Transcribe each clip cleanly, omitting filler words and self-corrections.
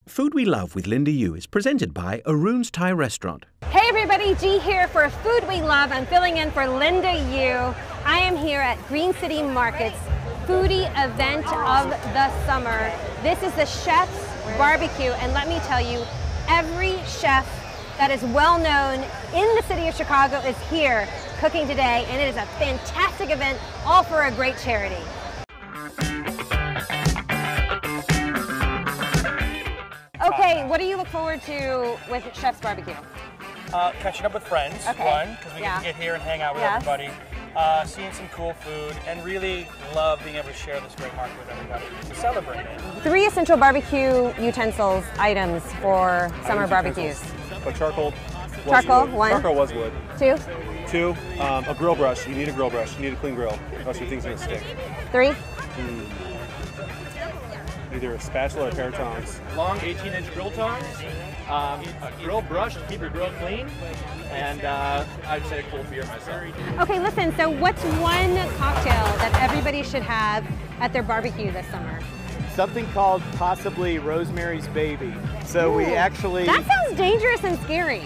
Food We Love with Linda Yu is presented by Arun's Thai Restaurant. Hey everybody, G here for Food We Love. I'm filling in for Linda Yu. I am here at Green City Market's foodie event of the summer. This is the Chef's Barbecue, and let me tell you, every chef that is well known in the city of Chicago is here cooking today, and it is a fantastic event, all for a great charity. Okay, what do you look forward to with Chef's Barbecue? Catching up with friends, one, because we get to get here and hang out with everybody. Seeing some cool food, and really love being able to share this great market with everybody to celebrate it. 3 essential barbecue utensils items for summer barbecues. Charcoal. Charcoal, 1. Charcoal was wood. 2. 2, a grill brush. You need a grill brush. You need a clean grill, or else your thing's gonna stick. 3. Either a spatula or a pair of tongs. Long 18-inch grill tongs, a grill brush to keep your grill clean, and I'd say a cold beer myself. Okay, listen, so what's one cocktail that everybody should have at their barbecue this summer? Something called possibly Rosemary's Baby. So we actually... That sounds dangerous and scary.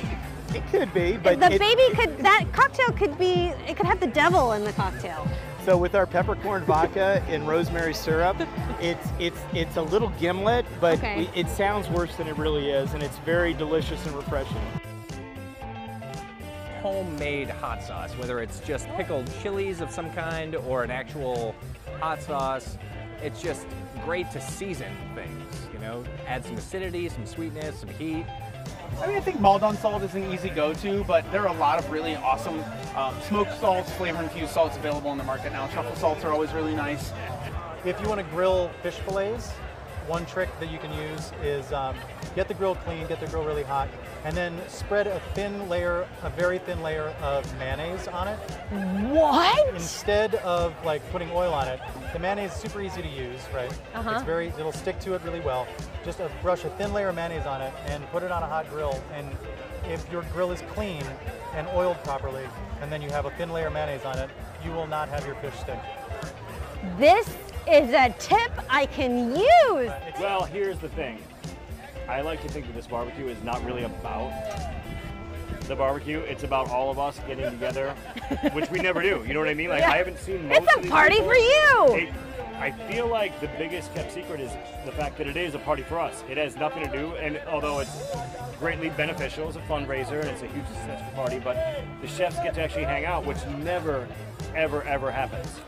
It could be, but... That cocktail could be, it could have the devil in the cocktail. So with our peppercorn vodka and rosemary syrup, it's a little gimlet, but it sounds worse than it really is, and it's very delicious and refreshing. Homemade hot sauce, whether it's just pickled chilies of some kind or an actual hot sauce, it's just great to season things, you know, add some acidity, some sweetness, some heat. I mean, I think Maldon salt is an easy go-to, but there are a lot of really awesome smoked salts, flavor-infused salts available on the market now. Truffle salts are always really nice. If you want to grill fish fillets, one trick that you can use is get the grill clean, get the grill really hot, and then spread a very thin layer of mayonnaise on it. What? Instead of like putting oil on it. The mayonnaise is super easy to use, right? It'll stick to it really well. Just brush a thin layer of mayonnaise on it and put it on a hot grill. And if your grill is clean and oiled properly, and then you have a thin layer of mayonnaise on it, you will not have your fish stick. This is a tip I can use. Well, here's the thing. I like to think that this barbecue is not really about the barbecue. It's about all of us getting together, which we never do. You know what I mean? Like, I haven't seen most It's of a these party people. for you. I feel like the biggest kept secret is the fact that it is a party for us. It has nothing to do, and although it's greatly beneficial, it's a fundraiser and it's a huge successful party, but the chefs get to actually hang out, which never, ever, ever happens.